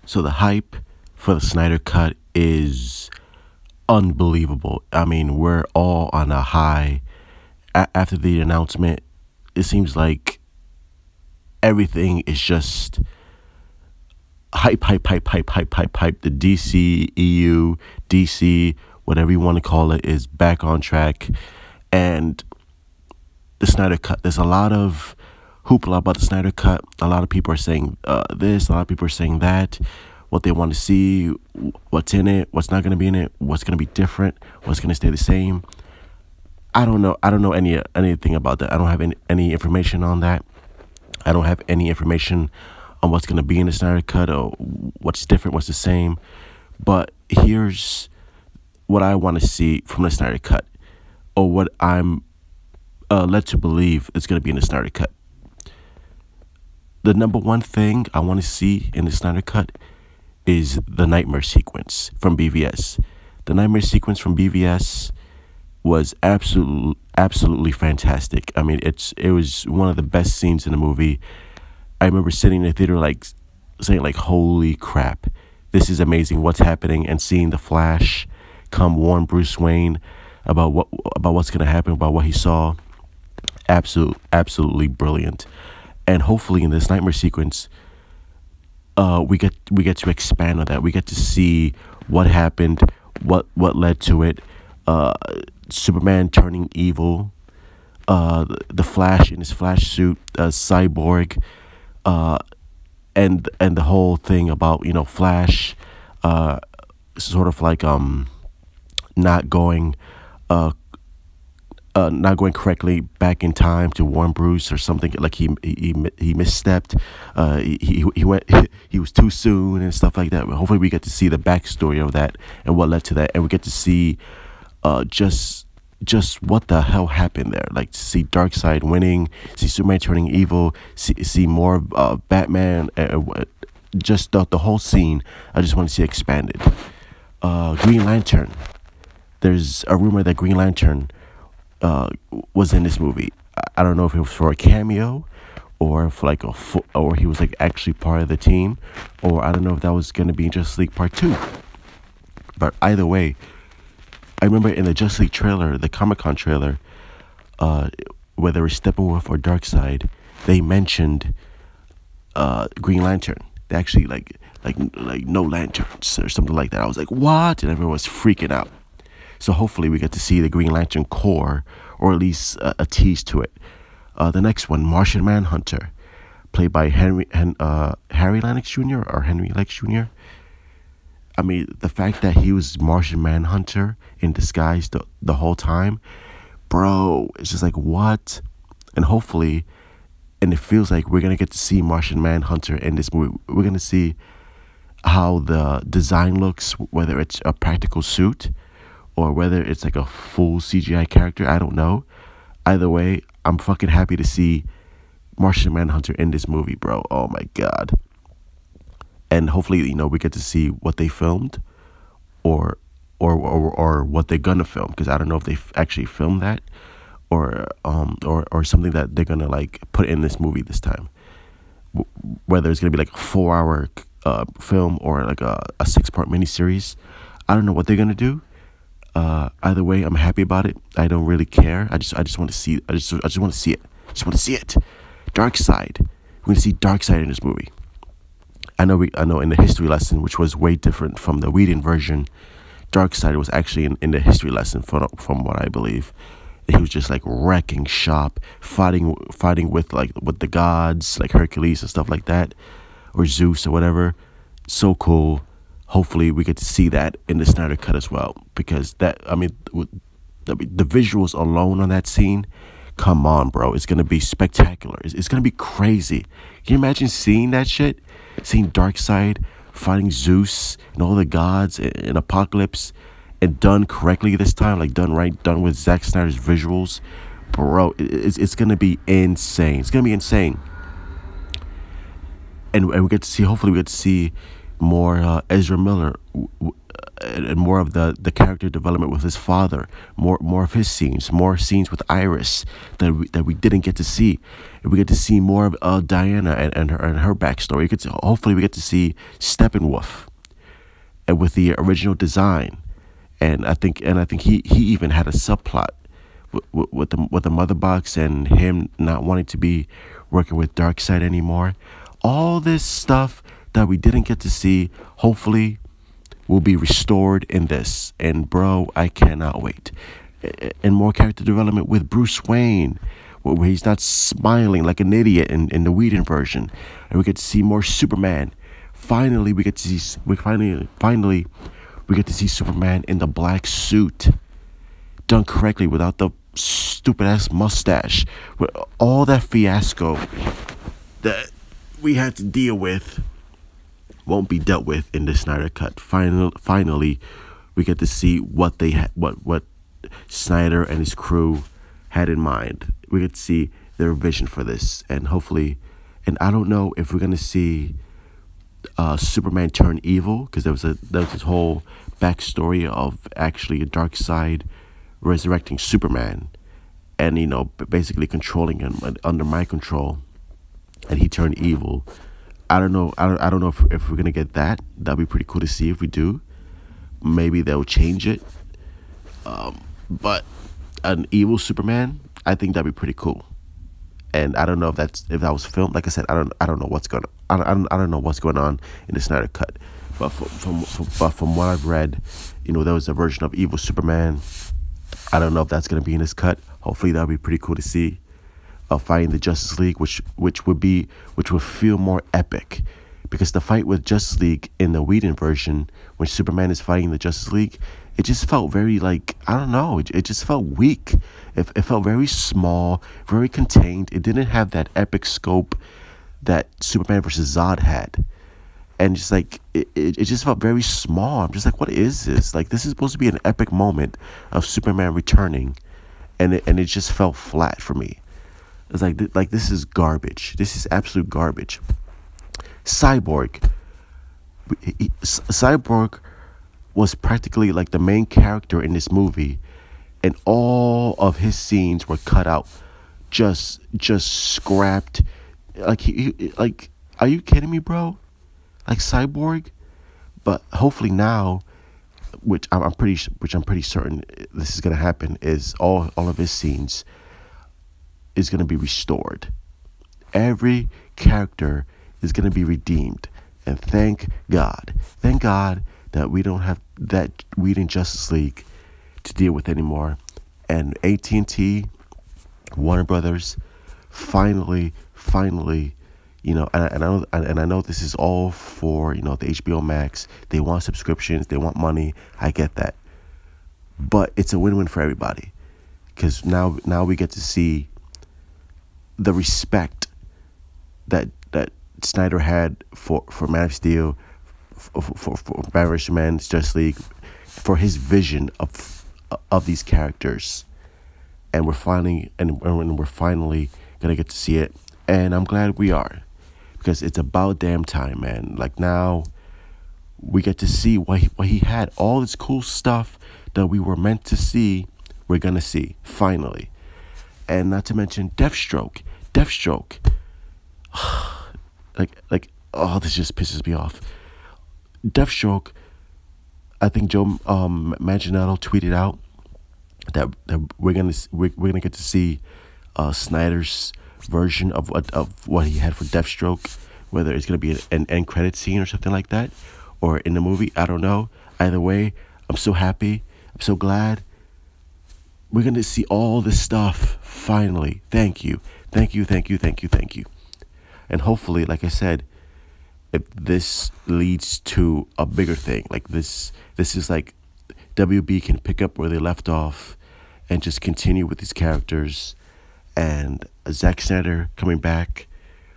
So the hype for the Snyder Cut is unbelievable. I mean, we're all on a high. After the announcement, it seems like everything is just hype, hype, hype, hype, hype, hype, hype. The DCEU, DC, whatever you want to call it, is back on track. And the Snyder Cut, there's a lot of hoopla about the Snyder Cut. A lot of people are saying this, a lot of people are saying that, what they want to see, what's in it, what's not going to be in it, what's going to be different, what's going to stay the same. I don't know. I don't know anything about that. I don't have any information on that. I don't have any information on what's going to be in the Snyder Cut or what's different, what's the same. But here's what I want to see from the Snyder Cut, or what I'm led to believe is going to be in the Snyder Cut. The number one thing I want to see in the Snyder Cut is the nightmare sequence from BVS. The nightmare sequence from BVS was absolutely fantastic. I mean, it was one of the best scenes in the movie. I remember sitting in the theater saying holy crap, this is amazing, what's happening, and seeing the Flash come warn Bruce Wayne about what's going to happen, about what he saw. Absolutely brilliant. And hopefully in this nightmare sequence, we get to expand on that. We get to see what happened, what led to it. Superman turning evil, the Flash in his Flash suit, Cyborg, and the whole thing about Flash, sort of not going correctly back in time to warn Bruce or something, like he misstepped, he went he was too soon and stuff like that. Hopefully we get to see the backstory of that and what led to that, and we get to see just what the hell happened there. Like, to see Darkseid winning, see Superman turning evil, see more Batman, just the whole scene. I just want to see expanded. Green Lantern. There's a rumor that Green Lantern was in this movie. I don't know if it was for a cameo, or for or he was actually part of the team, or I don't know if that was gonna be Justice League Part 2. But either way, I remember in the Justice League trailer, the Comic-Con trailer, whether it's Steppenwolf or Darkseid, they mentioned Green Lantern. They actually like no lanterns or something like that. I was like, what? And everyone was freaking out. So hopefully we get to see the Green Lantern core, or at least a tease to it. The next one, Martian Manhunter, played by Harry Lennox Jr. or Henry Lex Jr. I mean, the fact that he was Martian Manhunter in disguise the whole time, bro, it's just like, what? And hopefully, and it feels like we're going to get to see Martian Manhunter in this movie. We're going to see how the design looks, whether it's a practical suit or whether it's like a full CGI character. I don't know. Either way, I'm fucking happy to see Martian Manhunter in this movie, bro. Oh my god. And hopefully, we get to see what they filmed, or what they're gonna film, because I don't know if they actually filmed that, or something that they're gonna put in this movie this time. Whether it's gonna be a 4-hour film or a 6-part miniseries, I don't know what they're gonna do. Either way, I'm happy about it. I don't really care. I just want to see. I just want to see it. Just want to see it. Darkseid. We're gonna see Darkseid in this movie. I know in the history lesson, which was way different from the Whedon version, Darkseid was actually in the history lesson from what I believe. He was just wrecking shop, fighting with the gods like Hercules and stuff like that, or Zeus or whatever. So cool. Hopefully we get to see that in the Snyder Cut as well, because the visuals alone on that scene, come on, bro, it's gonna be spectacular. It's gonna be crazy. Can you imagine seeing that shit? Seeing Darkseid fighting Zeus and all the gods in Apocalypse, and done correctly this time, done right, done with Zack Snyder's visuals, bro. It's gonna be insane. It's gonna be insane. And we get to see. Hopefully, we get to see more Ezra Miller and more of the character development with his father, more of his scenes, more scenes with Iris that we didn't get to see. And we get to see more of Diana and her backstory. Hopefully we get to see Steppenwolf and with the original design. And I think he even had a subplot with the mother box and him not wanting to be working with Darkseid anymore. All this stuff that we didn't get to see, hopefully, will be restored in this. And bro, I cannot wait. And more character development with Bruce Wayne, where he's not smiling like an idiot in the Whedon version. And we get to see more Superman. Finally, we get to see Superman in the black suit, done correctly without the stupid ass mustache. With all that fiasco that we had to deal with won't be dealt with in the Snyder Cut. Finally, we get to see what they had, what Snyder and his crew had in mind. We get to see their vision for this, and hopefully, and I don't know if we're gonna see Superman turn evil, because there was this whole backstory of actually a Darkseid resurrecting Superman, and basically controlling him under my control, and he turned evil. I don't know. I don't know if we're gonna get that. That'd be pretty cool to see if we do. Maybe they'll change it. But an evil Superman, I think that'd be pretty cool. And I don't know if that was filmed. Like I said, I don't know what's going on. I don't know what's going on in the Snyder Cut. But from what I've read, there was a version of evil Superman. I don't know if that's gonna be in this cut. Hopefully that'll be pretty cool to see. Fighting the Justice League, which would feel more epic, because the fight with Justice League in the Whedon version, when Superman is fighting the Justice League, it just felt very I don't know, it just felt weak. It felt very small, very contained. It didn't have that epic scope that Superman versus Zod had, and just it just felt very small. I'm just like, what is this? Like, this is supposed to be an epic moment of Superman returning, and it just felt flat for me. It's like this is garbage. This is absolute garbage. Cyborg was practically like the main character in this movie, and all of his scenes were cut out, just scrapped. Like are you kidding me, bro? Like Cyborg. But hopefully now, which I'm pretty certain this is gonna happen, is all of his scenes is going to be restored. Every character is going to be redeemed. And thank God that we don't have that Whedon Justice League to deal with anymore. And AT&T, Warner Brothers, finally, and I know this is all for, the HBO Max. They want subscriptions, they want money. I get that. But it's a win-win for everybody. Because now we get to see the respect that Snyder had for Man of Steel, for Batman vs Superman, Justice League, for his vision of these characters, and we're finally gonna get to see it, and I'm glad we are, because it's about damn time, man. Like, now we get to see what he had, all this cool stuff that we were meant to see. We're gonna see finally. And not to mention Deathstroke. Oh, this just pisses me off. Deathstroke, I think Joe Manganiello tweeted out that we're gonna get to see Snyder's version of what he had for Deathstroke, whether it's gonna be an end credit scene or something like that, or in the movie. I don't know. Either way, I'm so happy. I'm so glad. We're going to see all this stuff finally. Thank you. And hopefully, like I said, if this leads to a bigger thing, like this is like WB can pick up where they left off and just continue with these characters, and Zack Snyder coming back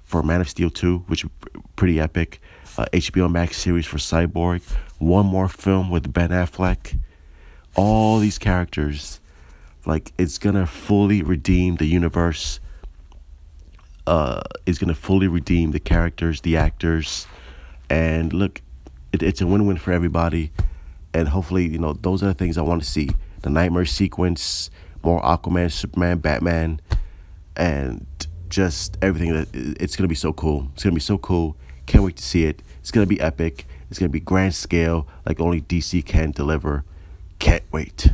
for Man of Steel 2, which is pretty epic. HBO Max series for Cyborg. One more film with Ben Affleck. All these characters. Like, it's going to fully redeem the universe. It's going to fully redeem the characters, the actors. And look, it's a win-win for everybody. And hopefully, you know, those are the things I want to see. The nightmare sequence, more Aquaman, Superman, Batman, and just everything. It's going to be so cool. It's going to be so cool. Can't wait to see it. It's going to be epic. It's going to be grand scale like only DC can deliver. Can't wait.